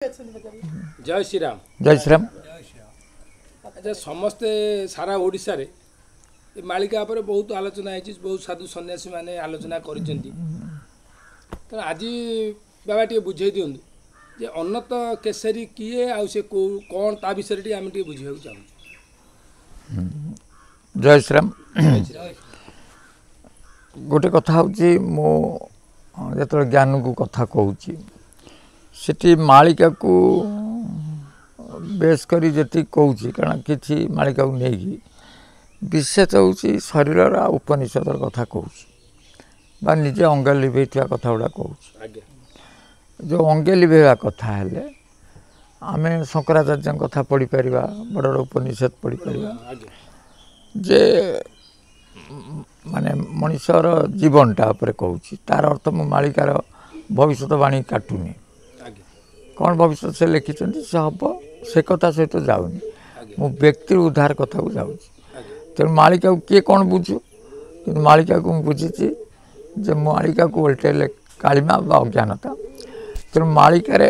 जय श्री राम। जय श्री राम। अच्छा समस्ते सारा ओडिशा रे मालिका पर बहुत आलोचना है, बहुत साधु सन्यासी माने आलोचना करिसेंती। तो आज बाबा टे बुझे दियंतु जे उन्नत केसरी किए आ से कौन ता विषय टी आम टे बुझिया चाहू। जय श्री राम। गोटे कथा हूँ मो जो ज्ञान को कथा कहूँ सेठी मालिका को बेस करी जी कहूँ कारण कि मालिका को नहीं विशेष हूँ शरीर उपनिषद कथा कहूँ बा निजे अंगे लिभे कथा गुड़ा कहूँ। जो अंगे लिभेवा कथा हेले आमे शंकराचार्य कथा पढ़ी पार बड़ बड़ उपनिषद पढ़ी पार जे माने मनुष्यर जीवनटा पर कहूँ तार अर्थ मो मालिकार भविष्यवाणी काटुनी कौन भविष्य से लिखिं से हम से कथा सहित जाऊनी मो व्यक्ति उद्धार कथा को जाऊँ। तेणु मालिका को किए कौन बुझु कि मालिका को बुझी जे मालिका को उल्टे कालिमा बा अज्ञानता। तेणु मालिकार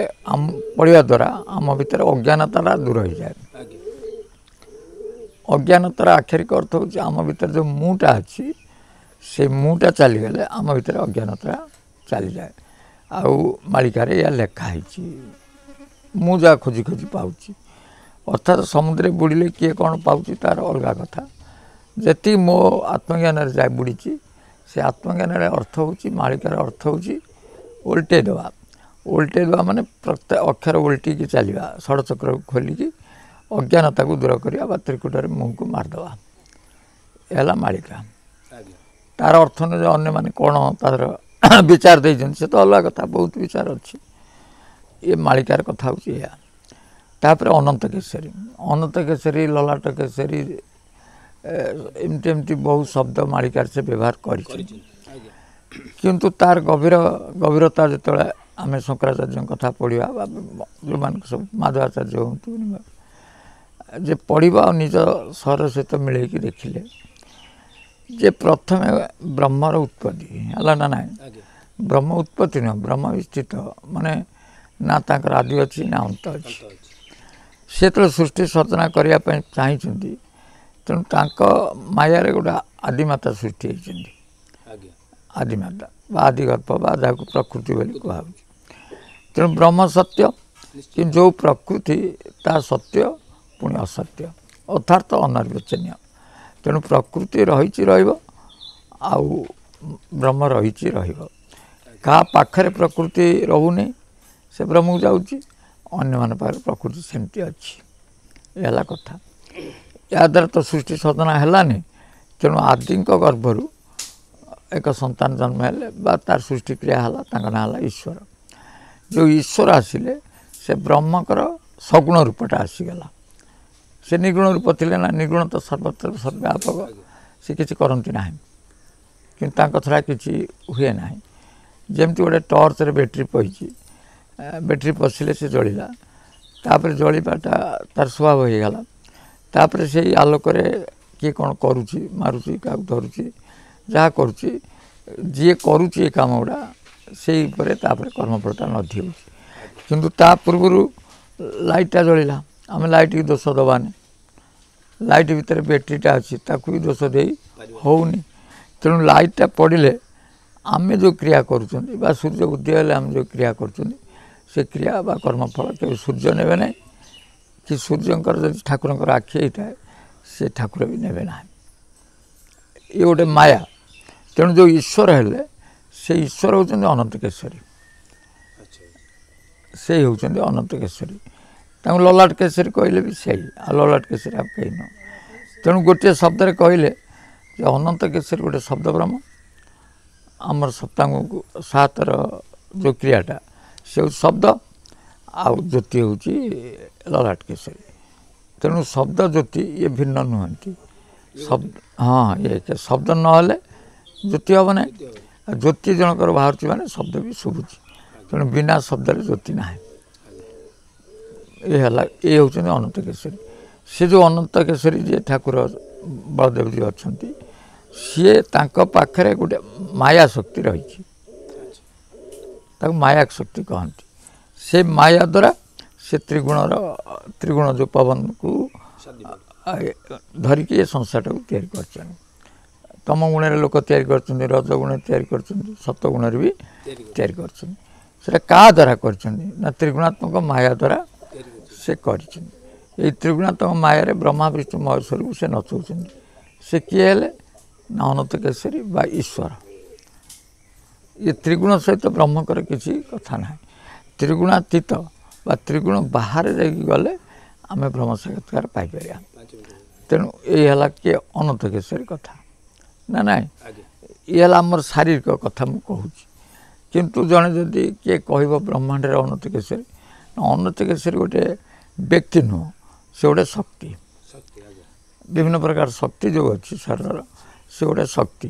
पढ़ा द्वारा आम भीतर अज्ञानता दूर हो जाए। अज्ञानतार आखिरिक अर्थ हूँ आम भीतर जो मुटा अच्छी से मुटा चलीगले आम भीतर अज्ञानता चली जाए। आउ मालिकार या लेखाई मुझा खोजी खोजी पाऊँ अर्थात समुद्र बुड़े किए कौन पाऊँ तार अलग कथा जी मो आत्मज्ञान जाए बुड़ी से आत्मज्ञान अर्थ हूँ मालिकार अर्थ हूँ उल्टे देवा माने प्रत्येक अक्षर उल्टी की चलवा षड़चक्र को खोलिकी अज्ञानता को दूर करवा त्रिकुटर मुँह को मारदे है मालिका। तार अर्थ न अन्य माने कौन तार विचार देते से तो अलग कथा बहुत विचार अच्छी ये मालिकार कथा हूँ या तापर अनंत केसरी ललाट केसरी एमती बहुत शब्द मालिकार से व्यवहार कर किंतु तार गभीरता जो आम शंकराचार्य कथा पढ़ा जो मान सब माधवाचार्य हूँ जे पढ़ा और निज स्वर सहित मिलैकी देखिले जे प्रथम ब्रह्मर उत्पत्ति है ना ना ब्रह्म उत्पत्ति नुह ब्रह्म स्थित माने ना ताकर आदि अच्छी ना अंत अच्छी से तो सृष्टि सर्जना करने चाहिए तेणु मायारे गोटे आदिमाता सृष्टि होती आदिमाता आदिगर्भ जहाँ प्रकृति बोली कह तेणु ब्रह्म सत्य कि जो प्रकृति ता सत्य पुणी असत्य अर्थात अनिर्वचनीय। तेणु प्रकृति रही आउ ब्रह्म रही क्या पाखरे प्रकृति रोनी से ब्रह्म को जाऊँगी अन्य मान प्रकृति सेमती अच्छी है कथा। या द्वारा तो सृष्टि सदना है तेणु आदि गर्भर एक संतान जन्म है तार सृष्टि क्रिया है ना है ईश्वर। जो ईश्वर आसिले से ब्रह्मकर सगुण रूपटा आसीगला से निगुण रूप थे ना निगुण तो सर्वत्र सर्व्यापक से किसी करती ना कि छड़ा किसी हुए ना जमती गोटे टर्च रे बैटेरी पही बैटेरी पशिले से जलिला तापर जलिबाटा तार स्वभाव हो गला तापर से आलोक किए कौन करुच्ची मारुची क्या धरुची जहाँ करुच्ची जी करुच्ची ये कम गुड़ा से कर्मफलटा नदी हो किंतु ता पूर्व लाइटा जलिला आम लाइट की दोष दबानी लाइट भितर बैटेरीटा अच्छी ताकू भी दोष दे होनी। तेणु लाइटा पड़े आम जो क्रिया करुँच सूर्य उदय हेल्ले आम जो क्रिया करुँच से क्रिया बा कर्मफल के सूर्य ने ना कि सूर्यंकर जब ठाकुर आखि होता है से ठाकुर भी ने ना ये गोटे माया। तेणु जो ईश्वर हेल्ले से ईश्वर होती अनंत केसरी से होती अनंत केसरी ललाट केसरी कहले भी सही आ ललाट केसरी आप कही न। तेणु गोटे शब्द कहले अनंत केसरी गोटे शब्द ब्रह्म आमर सप्तांग सातर जो क्रियाटा से शब्द आउ ज्योति हूँ ललाट केसरी। तेणु शब्द ज्योति ये भिन्न नुहति शब्द हाँ ये शब्द ना ज्योति हम ना ज्योति जनकर बाहर माने शब्द भी शुभुची तेणु बिना शब्द ज्योति ना ये हूँ अनंत केसरी। से जो अनंत केसरी जी ठाकुर बलदेव जी अच्छा सी पाखे गोटे माया शक्ति रही माया शक्ति कहती से माया द्वारा से त्रिगुण जो पवन को धरिकी ये संसारटा को तैयारी कर तम गुण लोक तैयारी कर रज गुण तैयारी कर सत गुण भी तैयारी कर क्या द्वारा कर त्रिगुणात्मक माया द्वारा से कर त्रिगुणात्मक माया ब्रह्मा विष्णु महेश्वर को से नचाऊँ से किए हेले ना अनंत केशरी बा ईश्वर ये त्रिगुण सहित ब्रह्मकर किसी कथा ना त्रिगुणातीत बा त्रिगुण बाहर गले आम ब्रह्म साक्षात्कार पाइपर तेणु ये किए अनंत केशरी कथा ना ना ये आमर शारीरिक कथा मुझे कहूँ किंतु जड़े जदि किए कह ब्रह्मांड अनंत केशरी अनंत केशरी गोटे व्यक्ति नुह से गोटे शक्ति विभिन्न प्रकार शक्ति जो अच्छी शरीर से गोटे शक्ति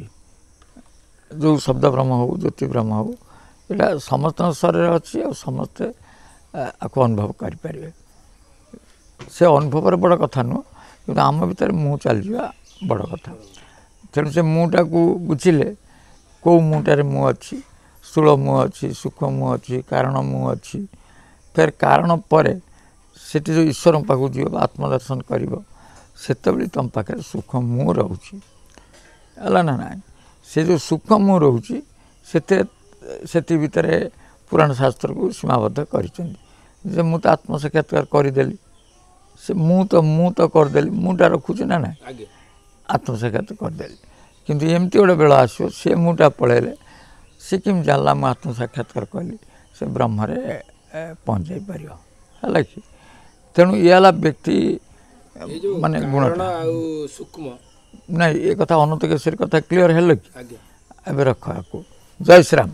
जो शब्द ब्रह्म हो ज्योति ब्रह्म हो यहाँ समस्त शरीर अच्छी और समस्ते आपको अनुभव करें से अनुभव बड़ कथा नुह कि आम भर मुँह चल जा बड़ कथा तेणु से मुँहटा को बुझिले कौ मुँहटार मुँह अच्छी स्थूल मुँह अच्छी सूक्ष्म मुँह अच्छी कारण मुँह अच्छी फिर कारण पर से जो ईश्वर पाक जी आत्मदर्शन कर तुम पाखे सूक्ष्म मुँह रोचे है ना ना से जो सूक्ष्म मुँह रोचे से भितर पुराण शास्त्र को सीमाबद्ध कर मुझे आत्म साक्षात्कार करदेली से मुँह तो करदेली मुँहटा रखुचे ना ना आत्म साक्षात्कार करदेली किंतु एमती गोटे बेल आसो से मुँहटा पलैले सी केम जानला मुझे आत्म साक्षात्कार कली से ब्रह्मरे पहुँच जाई पार है कि तेणु ये व्यक्ति माने गुण सूक्ष्म नहीं ये कथा अनंत केशरी कथा क्लीयर है कि रख जय श्री राम।